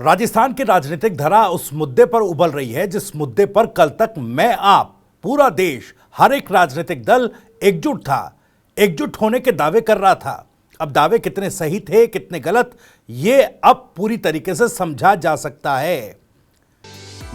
राजस्थान की राजनीतिक धरा उस मुद्दे पर उबल रही है जिस मुद्दे पर कल तक मैं, आप, पूरा देश, हर एक राजनीतिक दल एकजुट था, एकजुट होने के दावे कर रहा था। अब दावे कितने सही थे, कितने गलत, ये अब पूरी तरीके से समझा जा सकता है।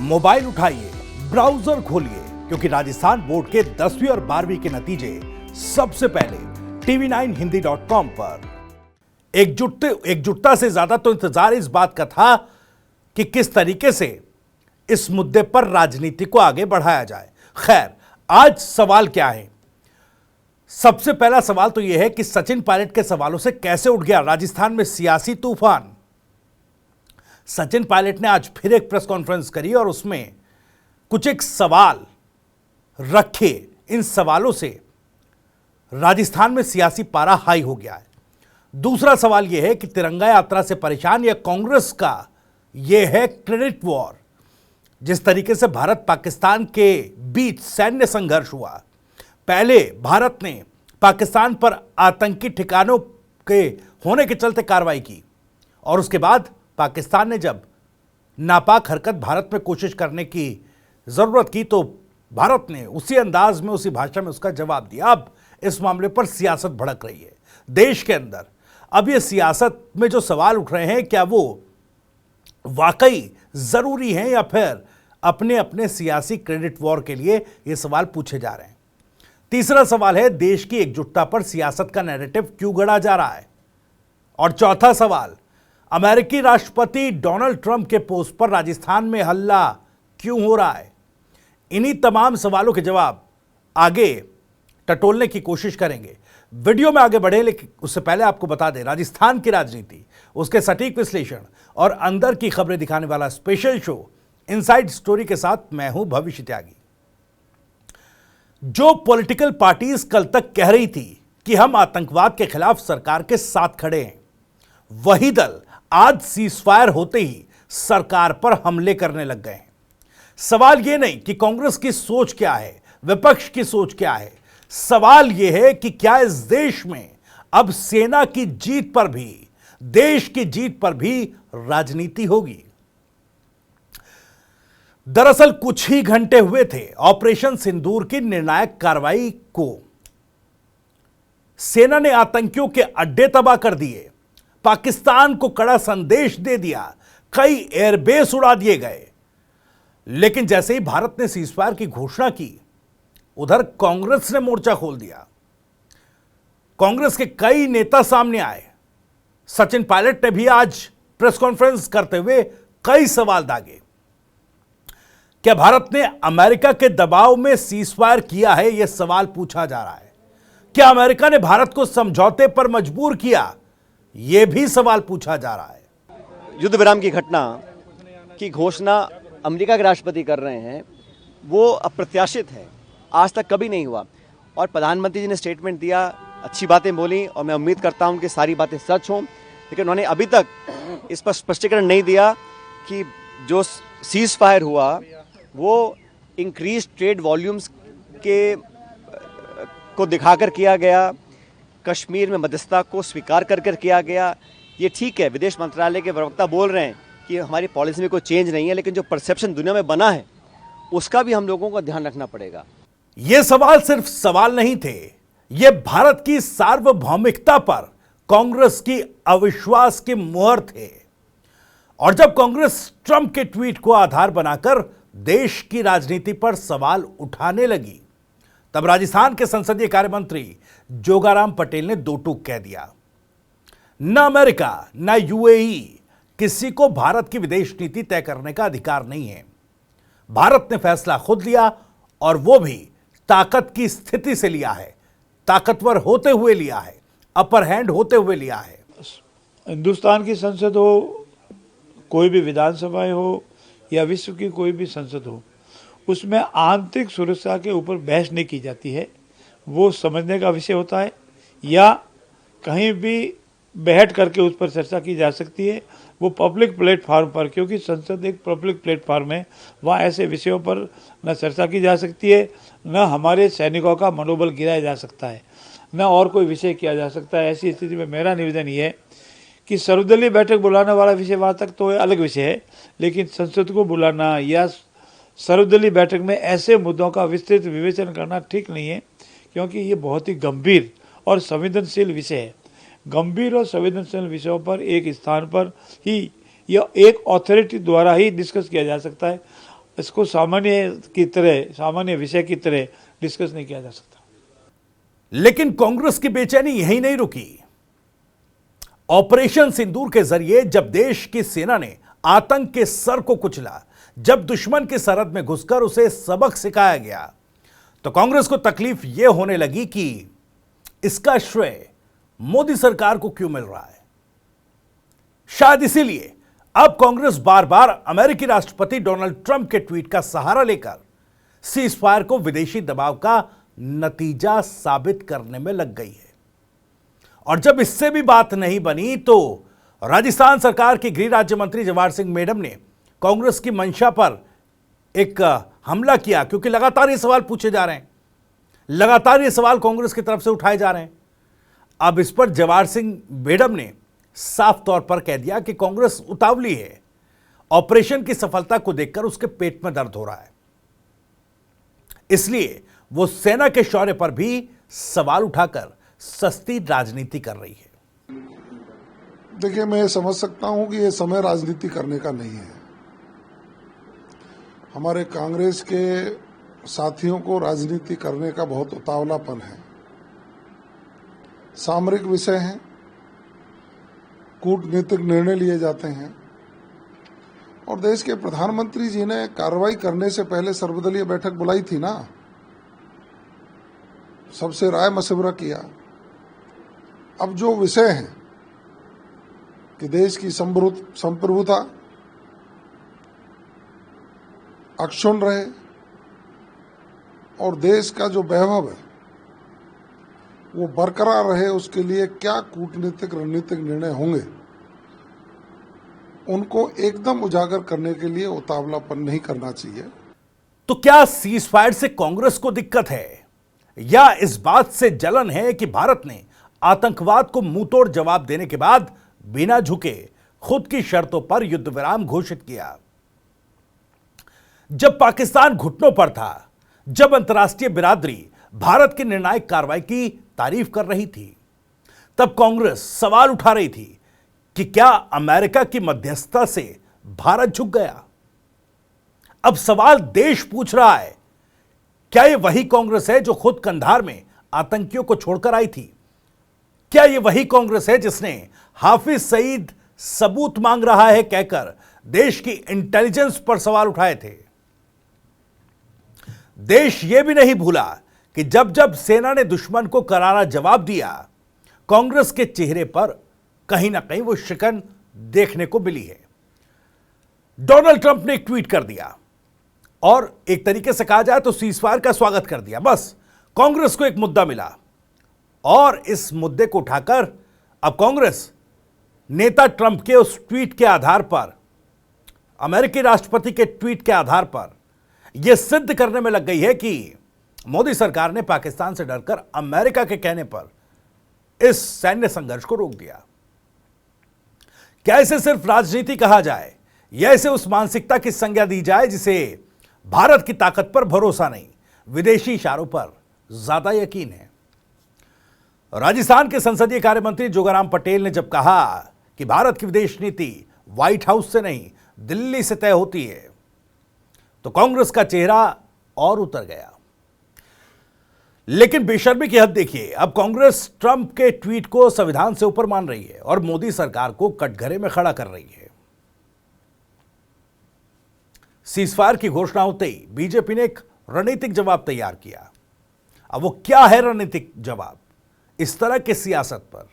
मोबाइल उठाइए, ब्राउजर खोलिए, क्योंकि राजस्थान बोर्ड के 10वीं और 12वीं के नतीजे सबसे पहले tv9hindi.com पर। एकजुटता से ज्यादा तो इंतजार इस बात का था कि किस तरीके से इस मुद्दे पर राजनीति को आगे बढ़ाया जाए। खैर, आज सवाल क्या है? सबसे पहला सवाल तो यह है कि सचिन पायलट के सवालों से कैसे उठ गया राजस्थान में सियासी तूफान। सचिन पायलट ने आज फिर एक प्रेस कॉन्फ्रेंस करी और उसमें कुछ एक सवाल रखे। इन सवालों से राजस्थान में सियासी पारा हाई हो गया है। दूसरा सवाल यह है कि तिरंगा यात्रा से परेशान या कांग्रेस का यह है क्रेडिट वॉर। जिस तरीके से भारत पाकिस्तान के बीच सैन्य संघर्ष हुआ, पहले भारत ने पाकिस्तान पर आतंकी ठिकानों के होने के चलते कार्रवाई की और उसके बाद पाकिस्तान ने जब नापाक हरकत भारत में कोशिश करने की जरूरत की तो भारत ने उसी अंदाज में, उसी भाषा में उसका जवाब दिया। अब इस मामले पर सियासत भड़क रही है देश के अंदर। अब ये सियासत में जो सवाल उठ रहे हैं, क्या वो वाकई जरूरी हैं या फिर अपने अपने सियासी क्रेडिट वॉर के लिए ये सवाल पूछे जा रहे हैं। तीसरा सवाल है, देश की एकजुटता पर सियासत का नैरेटिव क्यों गढ़ा जा रहा है। और चौथा सवाल, अमेरिकी राष्ट्रपति डोनाल्ड ट्रंप के पोस्ट पर राजस्थान में हल्ला क्यों हो रहा है। इन्हीं तमाम सवालों के जवाब आगे टटोलने की कोशिश करेंगे। वीडियो में आगे बढ़े, लेकिन उससे पहले आपको बता दें, राजस्थान की राजनीति, उसके सटीक विश्लेषण और अंदर की खबरें दिखाने वाला स्पेशल शो इनसाइड स्टोरी के साथ मैं हूं भविष्य त्यागी। जो पॉलिटिकल पार्टीज कल तक कह रही थी कि हम आतंकवाद के खिलाफ सरकार के साथ खड़े हैं, वही दल आज सीजफायर होते ही सरकार पर हमले करने लग गए हैं। सवाल यह नहीं कि कांग्रेस की सोच क्या है, विपक्ष की सोच क्या है, सवाल यह है कि क्या इस देश में अब सेना की जीत पर भी, देश की जीत पर भी राजनीति होगी। दरअसल कुछ ही घंटे हुए थे ऑपरेशन सिंदूर की निर्णायक कार्रवाई को। सेना ने आतंकियों के अड्डे तबाह कर दिए, पाकिस्तान को कड़ा संदेश दे दिया, कई एयरबेस उड़ा दिए गए। लेकिन जैसे ही भारत ने सीजफायर की घोषणा की, उधर कांग्रेस ने मोर्चा खोल दिया। कांग्रेस के कई नेता सामने आए। सचिन पायलट ने भी आज प्रेस कॉन्फ्रेंस करते हुए कई सवाल दागे। क्या भारत ने अमेरिका के दबाव में सीजफायर किया है, यह सवाल पूछा जा रहा है। क्या अमेरिका ने भारत को समझौते पर मजबूर किया, यह भी सवाल पूछा जा रहा है। युद्ध विराम की घटना की घोषणा अमेरिका के राष्ट्रपति कर रहे हैं, वो अप्रत्याशित है, आज तक कभी नहीं हुआ। और प्रधानमंत्री जी ने स्टेटमेंट दिया, अच्छी बातें बोली और मैं उम्मीद करता हूं कि सारी बातें सच हों, लेकिन उन्होंने अभी तक इस पर स्पष्टीकरण नहीं दिया कि जो सीज फायर हुआ वो इंक्रीज ट्रेड वॉल्यूम्स के को दिखाकर किया गया, कश्मीर में मध्यस्थता को स्वीकार कर किया गया। ये ठीक है, विदेश मंत्रालय के प्रवक्ता बोल रहे हैं कि हमारी पॉलिसी में कोई चेंज नहीं है, लेकिन जो परसेप्शन दुनिया में बना है उसका भी हम लोगों को ध्यान रखना पड़ेगा। ये सवाल सिर्फ सवाल नहीं थे, ये भारत की सार्वभौमिकता पर कांग्रेस की अविश्वास की मुहर थे। और जब कांग्रेस ट्रंप के ट्वीट को आधार बनाकर देश की राजनीति पर सवाल उठाने लगी, तब राजस्थान के संसदीय कार्य मंत्री जोगाराम पटेल ने दो टूक कह दिया। न अमेरिका न यूएई किसी को भारत की विदेश नीति तय करने का अधिकार नहीं है। भारत ने फैसला खुद लिया और वो भी ताकत की स्थिति से लिया है, ताकतवर होते हुए लिया है, अपर हैंड होते हुए लिया है। हिंदुस्तान की संसद हो, कोई भी विधानसभाएं हो या विश्व की कोई भी संसद हो, उसमें आंतरिक सुरक्षा के ऊपर बहस नहीं की जाती है। वो समझने का विषय होता है या कहीं भी बैठ करके उस पर चर्चा की जा सकती है, वो पब्लिक प्लेटफार्म पर, क्योंकि संसद एक पब्लिक प्लेटफार्म है। वहाँ ऐसे विषयों पर न चर्चा की जा सकती है, न हमारे सैनिकों का मनोबल गिराया जा सकता है, न और कोई विषय किया जा सकता है। ऐसी स्थिति में मेरा निवेदन ये है कि सर्वदलीय बैठक बुलाने वाला विषय वहाँ तक तो अलग विषय है, लेकिन संसद को बुलाना या सर्वदलीय बैठक में ऐसे मुद्दों का विस्तृत विवेचन करना ठीक नहीं है, क्योंकि ये बहुत ही गंभीर और संवेदनशील विषय है। गंभीर और संवेदनशील विषयों पर एक स्थान पर ही या एक अथॉरिटी द्वारा ही डिस्कस किया जा सकता है। इसको सामान्य विषय की तरह डिस्कस नहीं किया जा सकता। लेकिन कांग्रेस की बेचैनी यहीं नहीं रुकी। ऑपरेशन सिंदूर के जरिए जब देश की सेना ने आतंक के सर को कुचला, जब दुश्मन की सरहद में घुसकर उसे सबक सिखाया गया, तो कांग्रेस को तकलीफ यह होने लगी कि इसका श्रेय मोदी सरकार को क्यों मिल रहा है। शायद इसीलिए अब कांग्रेस बार बार अमेरिकी राष्ट्रपति डोनाल्ड ट्रंप के ट्वीट का सहारा लेकर सीजफायर को विदेशी दबाव का नतीजा साबित करने में लग गई है। और जब इससे भी बात नहीं बनी तो राजस्थान सरकार के गृह राज्य मंत्री जवाहर सिंह मेडम ने कांग्रेस की मंशा पर एक हमला किया, क्योंकि लगातार ये सवाल पूछे जा रहे हैं, लगातार ये सवाल कांग्रेस की तरफ से उठाए जा रहे हैं। अब इस पर जवाहर सिंह मेडम ने साफ तौर पर कह दिया कि कांग्रेस उतावली है, ऑपरेशन की सफलता को देखकर उसके पेट में दर्द हो रहा है, इसलिए वो सेना के शौर्य पर भी सवाल उठाकर सस्ती राजनीति कर रही है। देखिए, मैं समझ सकता हूं कि ये समय राजनीति करने का नहीं है। हमारे कांग्रेस के साथियों को राजनीति करने का बहुत उतावलापन है। सामरिक विषय हैं, कूटनीतिक निर्णय लिए जाते हैं, और देश के प्रधानमंत्री जी ने कार्रवाई करने से पहले सर्वदलीय बैठक बुलाई थी ना, सबसे राय मशवरा किया। अब जो विषय है कि देश की संप्रभुता अक्षुण्ण रहे और देश का जो वैभव है वो बरकरार रहे, उसके लिए क्या कूटनीतिक रणनीतिक निर्णय होंगे, उनको एकदम उजागर करने के लिए उतावलापन नहीं करना चाहिए। तो क्या सीजफायर से कांग्रेस को दिक्कत है, या इस बात से जलन है कि भारत ने आतंकवाद को मुंहतोड़ जवाब देने के बाद बिना झुके खुद की शर्तों पर युद्ध विराम घोषित किया? जब पाकिस्तान घुटनों पर था, जब अंतर्राष्ट्रीय बिरादरी भारत की निर्णायक कार्रवाई की तारीफ कर रही थी, तब कांग्रेस सवाल उठा रही थी कि क्या अमेरिका की मध्यस्थता से भारत झुक गया? अब सवाल देश पूछ रहा है, क्या यह वही कांग्रेस है जो खुद कंधार में आतंकियों को छोड़कर आई थी? क्या यह वही कांग्रेस है जिसने हाफिज सईद सबूत मांग रहा है कहकर देश की इंटेलिजेंस पर सवाल उठाए थे? देश यह भी नहीं भूला कि जब जब सेना ने दुश्मन को करारा जवाब दिया, कांग्रेस के चेहरे पर कहीं ना कहीं वो शिकन देखने को मिली है। डोनाल्ड ट्रंप ने एक ट्वीट कर दिया और एक तरीके से कहा जाए तो सीजफायर का स्वागत कर दिया। बस कांग्रेस को एक मुद्दा मिला और इस मुद्दे को उठाकर अब कांग्रेस नेता ट्रंप के उस ट्वीट के आधार पर, अमेरिकी राष्ट्रपति के ट्वीट के आधार पर यह सिद्ध करने में लग गई है कि मोदी सरकार ने पाकिस्तान से डरकर अमेरिका के कहने पर इस सैन्य संघर्ष को रोक दिया। क्या इसे सिर्फ राजनीति कहा जाए या इसे उस मानसिकता की संज्ञा दी जाए जिसे भारत की ताकत पर भरोसा नहीं, विदेशी इशारों पर ज्यादा यकीन है? राजस्थान के संसदीय कार्य मंत्री जोगाराम पटेल ने जब कहा कि भारत की विदेश नीति व्हाइट हाउस से नहीं दिल्ली से तय होती है, तो कांग्रेस का चेहरा और उतर गया। लेकिन बेशर्मी की हद देखिए, अब कांग्रेस ट्रंप के ट्वीट को संविधान से ऊपर मान रही है और मोदी सरकार को कटघरे में खड़ा कर रही है। सीजफायर की घोषणा होते ही बीजेपी ने एक रणनीतिक जवाब तैयार किया। अब वो क्या है रणनीतिक जवाब? इस तरह की सियासत पर,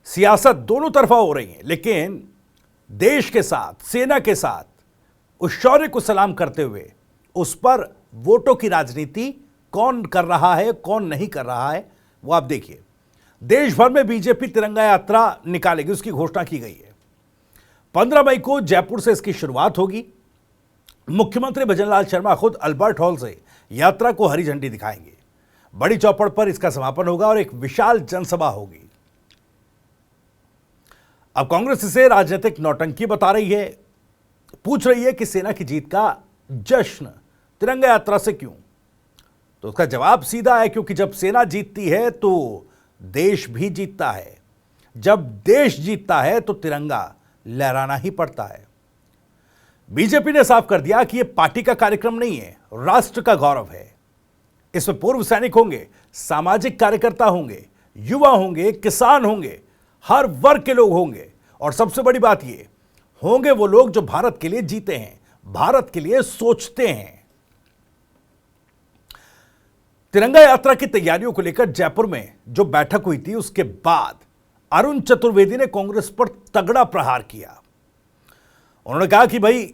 सियासत दोनों तरफा हो रही है, लेकिन देश के साथ, सेना के साथ उस शौर्य को सलाम करते हुए उस पर वोटों की राजनीति कौन कर रहा है, कौन नहीं कर रहा है, वो आप देखिए। देश भर में बीजेपी तिरंगा यात्रा निकालेगी, उसकी घोषणा की गई है। 15 मई को जयपुर से इसकी शुरुआत होगी। मुख्यमंत्री भजनलाल शर्मा खुद अल्बर्ट हॉल से यात्रा को हरी झंडी दिखाएंगे। बड़ी चौपड़ पर इसका समापन होगा और एक विशाल जनसभा होगी। अब कांग्रेस इसे राजनीतिक नौटंकी बता रही है, पूछ रही है कि सेना की जीत का जश्न तिरंगा यात्रा से क्यों। तो उसका जवाब सीधा है, क्योंकि जब सेना जीतती है तो देश भी जीतता है, जब देश जीतता है तो तिरंगा लहराना ही पड़ता है। बीजेपी ने साफ कर दिया कि यह पार्टी का कार्यक्रम नहीं है, राष्ट्र का गौरव है। इसमें पूर्व सैनिक होंगे, सामाजिक कार्यकर्ता होंगे, युवा होंगे, किसान होंगे, हर वर्ग के लोग होंगे, और सबसे बड़ी बात ये होंगे वो लोग जो भारत के लिए जीते हैं, भारत के लिए सोचते हैं। तिरंगा यात्रा की तैयारियों को लेकर जयपुर में जो बैठक हुई थी, उसके बाद अरुण चतुर्वेदी ने कांग्रेस पर तगड़ा प्रहार किया। उन्होंने कहा कि भाई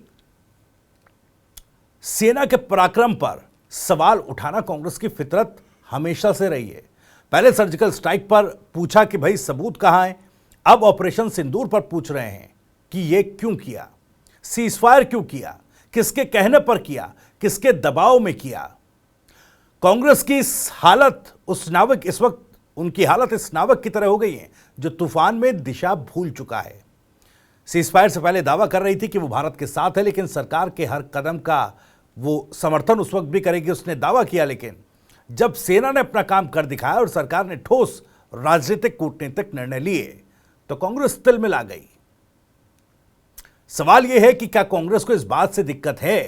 सेना के पराक्रम पर सवाल उठाना कांग्रेस की फितरत हमेशा से रही है। पहले सर्जिकल स्ट्राइक पर पूछा कि भाई सबूत कहां है, अब ऑपरेशन सिंदूर पर पूछ रहे हैं कि यह क्यों किया, सीजफायर क्यों किया, किसके कहने पर किया, किसके दबाव में किया। कांग्रेस की इस वक्त उनकी हालत इस नावक की तरह हो गई है जो तूफान में दिशा भूल चुका है। सीजफायर से पहले दावा कर रही थी कि वो भारत के साथ है, लेकिन सरकार के हर कदम का वो समर्थन उस वक्त भी करेगी, उसने दावा किया। लेकिन जब सेना ने अपना काम कर दिखाया और सरकार ने ठोस राजनीतिक कूटनीतिक निर्णय लिए तो कांग्रेस तिल में ला गई। सवाल यह है कि क्या कांग्रेस को इस बात से दिक्कत है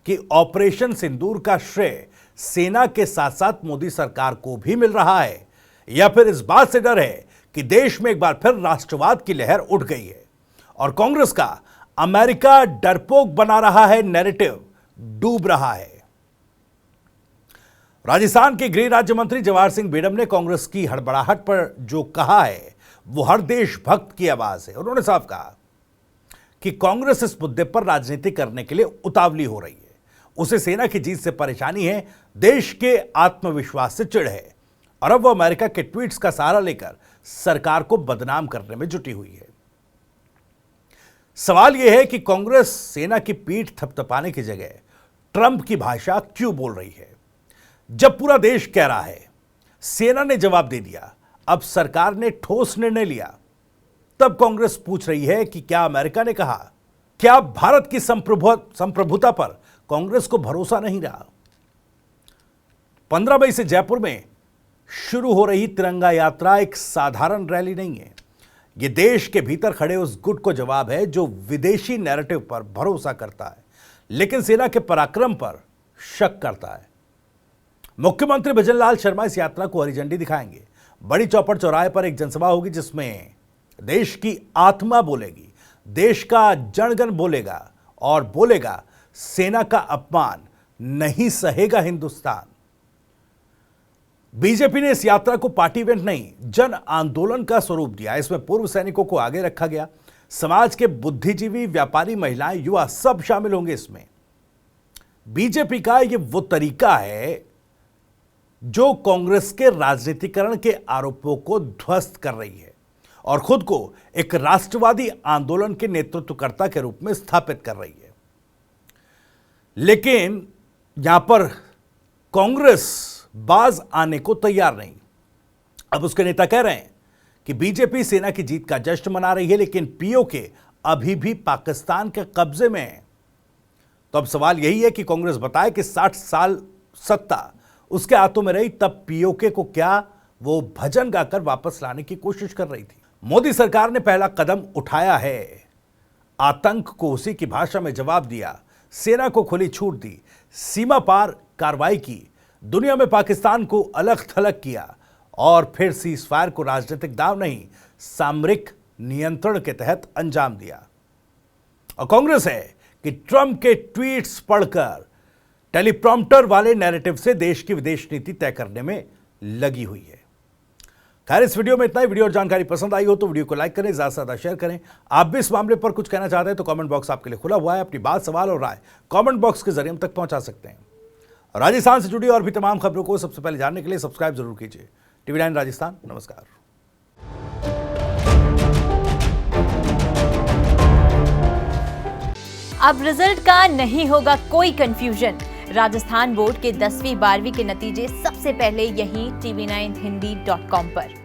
कि ऑपरेशन सिंदूर का श्रेय सेना के साथ साथ मोदी सरकार को भी मिल रहा है, या फिर इस बात से डर है कि देश में एक बार फिर राष्ट्रवाद की लहर उठ गई है और कांग्रेस का अमेरिका डरपोक बना रहा है नैरेटिव डूब रहा है। राजस्थान के गृह राज्य मंत्री जवाहर सिंह बेडम ने कांग्रेस की हड़बड़ाहट पर जो कहा है वो हर देशभक्त की आवाज है। उन्होंने साफ कहा कि कांग्रेस इस मुद्दे पर राजनीति करने के लिए उतावली हो रही है, उसे सेना की जीत से परेशानी है, देश के आत्मविश्वास से चिढ़ है, और अब वो अमेरिका के ट्वीट्स का सहारा लेकर सरकार को बदनाम करने में जुटी हुई है। सवाल यह है कि कांग्रेस सेना की पीठ थपथपाने की जगह ट्रंप की भाषा क्यों बोल रही है। जब पूरा देश कह रहा है, सेना ने जवाब दे दिया, अब सरकार ने ठोस निर्णय लिया, तब कांग्रेस पूछ रही है कि क्या अमेरिका ने कहा, क्या भारत की संप्रभुता पर कांग्रेस को भरोसा नहीं रहा। 15 मई से जयपुर में शुरू हो रही तिरंगा यात्रा एक साधारण रैली नहीं है, यह देश के भीतर खड़े उस गुट को जवाब है जो विदेशी नैरेटिव पर भरोसा करता है लेकिन सेना के पराक्रम पर शक करता है। मुख्यमंत्री भजनलाल शर्मा इस यात्रा को हरी झंडी दिखाएंगे। बड़ी चौपड़ चौराहे पर एक जनसभा होगी जिसमें देश की आत्मा बोलेगी, देश का जनगण बोलेगा और बोलेगा सेना का अपमान नहीं सहेगा हिंदुस्तान। बीजेपी ने इस यात्रा को पार्टी इवेंट नहीं, जन आंदोलन का स्वरूप दिया। इसमें पूर्व सैनिकों को आगे रखा गया, समाज के बुद्धिजीवी, व्यापारी, महिलाएं, युवा सब शामिल होंगे इसमें। बीजेपी का यह वो तरीका है जो कांग्रेस के राजनीतिकरण के आरोपों को ध्वस्त कर रही है और खुद को एक राष्ट्रवादी आंदोलन के नेतृत्वकर्ता के रूप में स्थापित कर रही है। लेकिन यहां पर कांग्रेस बाज आने को तैयार नहीं। अब उसके नेता कह रहे हैं कि बीजेपी सेना की जीत का जश्न मना रही है लेकिन पीओके अभी भी पाकिस्तान के कब्जे में है। तो अब सवाल यही है कि कांग्रेस बताए कि 60 साल सत्ता उसके हाथों में रही, तब पीओके को क्या वो भजन गाकर वापस लाने की कोशिश कर रही थी। मोदी सरकार ने पहला कदम उठाया है, आतंक को उसी की भाषा में जवाब दिया, सेना को खुली छूट दी, सीमा पार कार्रवाई की, दुनिया में पाकिस्तान को अलग थलग किया और फिर सीजफायर को राजनीतिक दाव नहीं सामरिक नियंत्रण के तहत अंजाम दिया। और कांग्रेस है कि ट्रंप के ट्वीट्स पढ़कर टेलीप्रॉम्प्टर वाले नैरेटिव से देश की विदेश नीति तय करने में लगी हुई है। खैर, इस वीडियो में इतना ही। वीडियो और जानकारी पसंद आई हो तो वीडियो को लाइक करें, ज्यादा से ज्यादा शेयर करें। आप भी इस मामले पर कुछ कहना चाहते हैं तो कमेंट बॉक्स आपके लिए खुला हुआ है। अपनी बात, सवाल और राय कमेंट बॉक्स के जरिए हम तक पहुंचा सकते हैं। राजस्थान से जुड़ी और भी तमाम खबरों को सबसे पहले जानने के लिए सब्सक्राइब जरूर कीजिए। TV9 राजस्थान। नमस्कार। अब रिजल्ट का नहीं होगा कोई कंफ्यूजन। राजस्थान बोर्ड के 10वीं 12वीं के नतीजे सबसे पहले यहीं TV9hindi.com पर।